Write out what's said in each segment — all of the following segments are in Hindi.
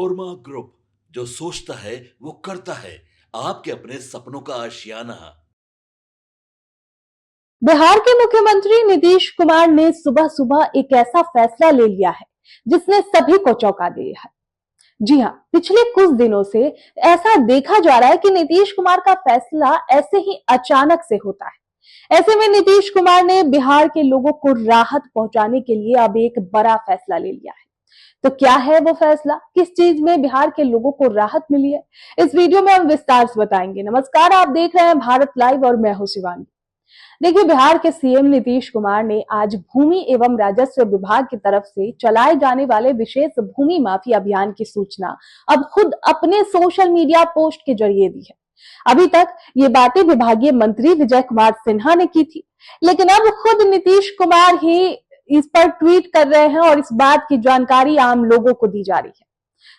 कोरमा ग्रुप, जो सोचता है वो करता है। आपके अपने सपनों का आशियाना। बिहार के मुख्यमंत्री नीतीश कुमार ने सुबह सुबह एक ऐसा फैसला ले लिया है जिसने सभी को चौंका दिया है। जी हाँ, पिछले कुछ दिनों से ऐसा देखा जा रहा है कि नीतीश कुमार का फैसला ऐसे ही अचानक से होता है। ऐसे में नीतीश कुमार ने बिहार के लोगों को राहत पहुंचाने के लिए अब एक बड़ा फैसला ले लिया है। तो क्या है वो फैसला, किस चीज में बिहार के लोगों को राहत मिली है, इस वीडियो में हम विस्तार से बताएंगे। नमस्कार, आप देख रहे हैं भारत लाइव और मैं हूं शिवानी। देखिए, बिहार के सीएम नीतीश कुमार ने आज भूमि एवं राजस्व विभाग की तरफ से चलाए जाने वाले विशेष भूमि माफी अभियान की सूचना अब खुद अपने सोशल मीडिया पोस्ट के जरिए दी है। अभी तक ये बातें विभागीय मंत्री विजय कुमार सिन्हा ने की थी, लेकिन अब खुद नीतीश कुमार ही इस पर ट्वीट कर रहे हैं और इस बात की जानकारी आम लोगों को दी जा रही है।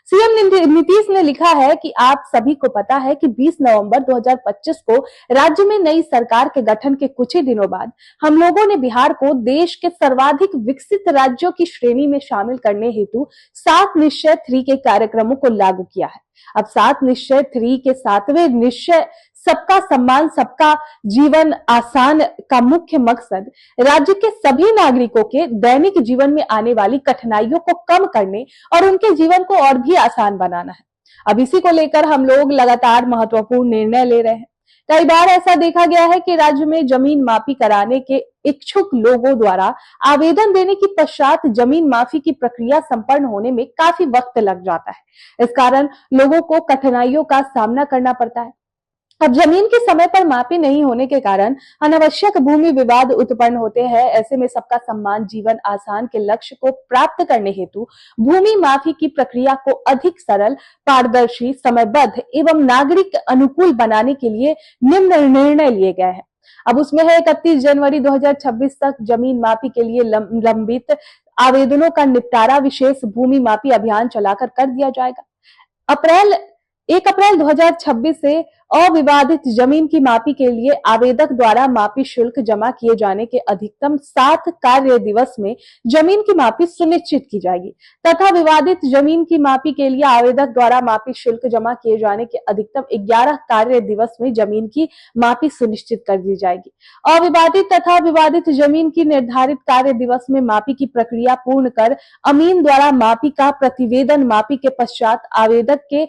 सीएम नीतीश ने लिखा है कि आप सभी को पता है कि 20 नवंबर 2025 को राज्य में नई सरकार के गठन के कुछ ही दिनों बाद हम लोगों ने बिहार को देश के सर्वाधिक विकसित राज्यों की श्रेणी में शामिल करने हेतु 7 निश्चय 3 के कार्यक्रमों को लागू किया है। अब 7 निश्चय 3 के 7वें निश्चय सबका सम्मान सबका जीवन आसान का मुख्य मकसद राज्य के सभी नागरिकों के दैनिक जीवन में आने वाली कठिनाइयों को कम करने और उनके जीवन को और भी आसान बनाना है। अब इसी को लेकर हम लोग लगातार महत्वपूर्ण निर्णय ले रहे हैं। कई बार ऐसा देखा गया है कि राज्य में जमीन माफी कराने के इच्छुक लोगों द्वारा आवेदन देने के पश्चात जमीन माफी की प्रक्रिया संपन्न होने में काफी वक्त लग जाता है। इस कारण लोगों को कठिनाइयों का सामना करना पड़ता है। अब जमीन के समय पर मापी नहीं होने के कारण अनावश्यक भूमि विवाद उत्पन्न होते हैं। ऐसे में सबका सम्मान जीवन आसान के लक्ष्य को प्राप्त करने हेतु भूमि माफी की प्रक्रिया को अधिक सरल, पारदर्शी, समयबद्ध एवं नागरिक अनुकूल बनाने के लिए निम्न निर्णय लिए गए हैं। अब उसमें है 31 जनवरी 2026 तक जमीन मापी के लिए लंबित आवेदनों का निपटारा विशेष भूमि मापी अभियान चलाकर कर दिया जाएगा। 1 अप्रैल 2026 से अविवादित जमीन की मापी के लिए आवेदक द्वारा मापी शुल्क जमा किए जाने के अधिकतम 7 कार्य दिवस में जमीन की मापी सुनिश्चित की जाएगी तथा विवादित जमीन की मापी के लिए आवेदक द्वारा मापी शुल्क जमा किए जाने के अधिकतम 11 कार्य दिवस में जमीन की मापी सुनिश्चित कर दी जाएगी। अविवादित तथा विवादित जमीन की निर्धारित कार्य दिवस में मापी की प्रक्रिया पूर्ण कर अमीन द्वारा मापी का प्रतिवेदन मापी के पश्चात आवेदक के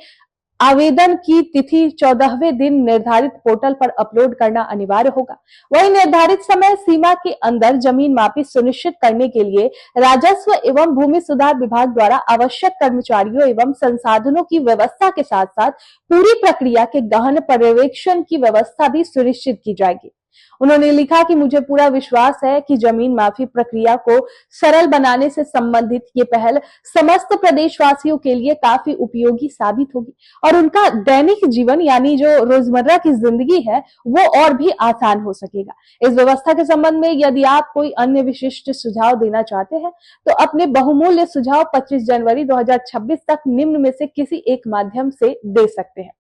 आवेदन की तिथि 14वें दिन निर्धारित पोर्टल पर अपलोड करना अनिवार्य होगा। वहीं निर्धारित समय सीमा के अंदर जमीन मापी सुनिश्चित करने के लिए राजस्व एवं भूमि सुधार विभाग द्वारा आवश्यक कर्मचारियों एवं संसाधनों की व्यवस्था के साथ साथ पूरी प्रक्रिया के गहन पर्यवेक्षण की व्यवस्था भी सुनिश्चित की जाएगी। उन्होंने लिखा कि मुझे पूरा विश्वास है कि जमीन माफी प्रक्रिया को सरल बनाने से संबंधित ये पहल समस्त प्रदेशवासियों के लिए काफी उपयोगी साबित होगी और उनका दैनिक जीवन यानी जो रोजमर्रा की जिंदगी है वो और भी आसान हो सकेगा। इस व्यवस्था के संबंध में यदि आप कोई अन्य विशिष्ट सुझाव देना चाहते हैं तो अपने बहुमूल्य सुझाव 25 जनवरी 2026 तक निम्न में से किसी एक माध्यम से दे सकते हैं।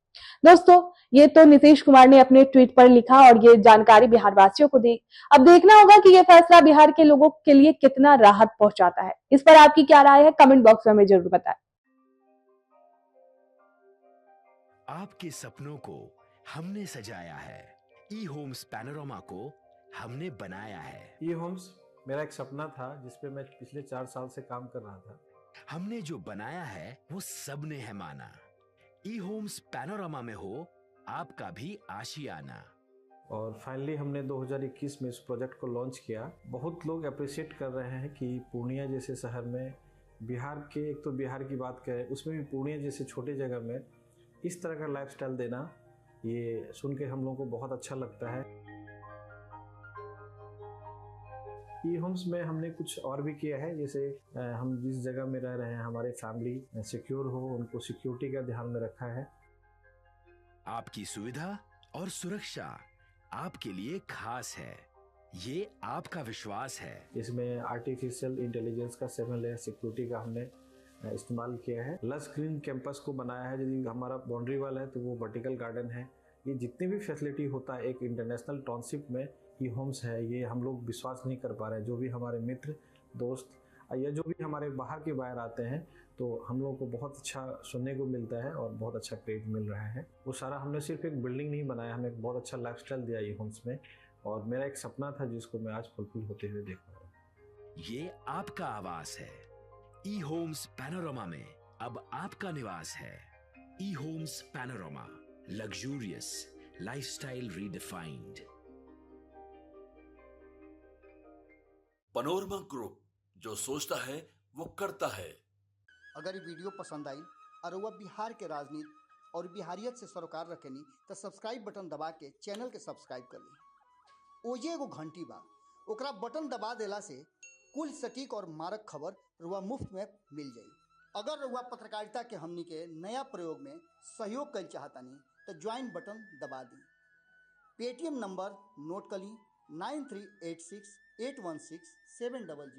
दोस्तों, ये तो नीतीश कुमार ने अपने ट्वीट पर लिखा और ये जानकारी बिहार वासियों को दी। अब देखना होगा कि ये फैसला बिहार के लोगों के लिए कितना राहत पहुंचाता है। इस पर आपकी क्या राय है, कमेंट बॉक्स में हमें जरूर बताएं। आपके सपनों को हमने सजाया है, ई होम्स पैनोरमा को हमने बनाया है। ई होम्स मेरा एक सपना था जिसपे मैं पिछले 4 साल से काम कर रहा था। हमने जो बनाया है वो सबने है माना। ई होम्स पैनोरमा में हो आपका भी आशियाना। और फाइनली हमने 2021 में इस प्रोजेक्ट को लॉन्च किया। बहुत लोग अप्रिशिएट कर रहे हैं कि पूर्णिया जैसे शहर में बिहार के, एक तो बिहार की बात करें उसमें भी पूर्णिया जैसे छोटे जगह में इस तरह का लाइफस्टाइल देना, ये सुन के हम लोगों को बहुत अच्छा लगता है। ई होम्स में हमने कुछ और भी किया है, जैसे हम जिस जगह में रह रहे हैं हमारे फैमिली सिक्योर हो, उनको सिक्योरिटी का ध्यान में रखा है। आपकी सुविधा और सुरक्षा आपके लिए खास है, ये आपका विश्वास है। इसमें आर्टिफिशियल इंटेलिजेंस का 7 लेयर सिक्योरिटी का हमने इस्तेमाल किया है। लस ग्रीन कैंपस को बनाया है। यदि हमारा बाउंड्री वाल है तो वो वर्टिकल गार्डन है। ये जितनी भी फैसिलिटी होता है एक इंटरनेशनल टाउनशिप में ई होम्स है, ये हम लोग विश्वास नहीं कर पा रहे हैं। जो भी हमारे मित्र दोस्त या जो भी हमारे बाहर के बाहर आते हैं तो हम लोगों को बहुत अच्छा सुनने को मिलता है और बहुत अच्छा क्रेडिट मिल रहा है। वो सारा हमने सिर्फ एक बिल्डिंग नहीं बनाया, हमें एक बहुत अच्छा लाइफस्टाइल दिया ये होम्स में, और मेरा एक सपना था जिसको मैं आज फुलफिल होते हुए देख रहा हूँ। ये आपका आवास है। ई होम्स पैनोरामा में अब आपका निवास है। E homes panorama, luxurious lifestyle redefined. Panorama group, जो सोचता है वो करता है। अगर ये वीडियो पसंद आई और वह बिहार के राजनीति और बिहारियत से सरोकार रखेनी तो सब्सक्राइब बटन दबा के चैनल के सब्सक्राइब कर ली। ओजे एगो घंटी बा, ओकरा बटन दबा देला से कुल सटीक और मारक खबर रुआ मुफ्त में मिल जाई। अगर रुआ पत्रकारिता के हमनी के नया प्रयोग में सहयोग कर चाहतानी तो ज्वाइन बटन दबा दी। पेटीएम नंबर नोट कर ली 9386816700।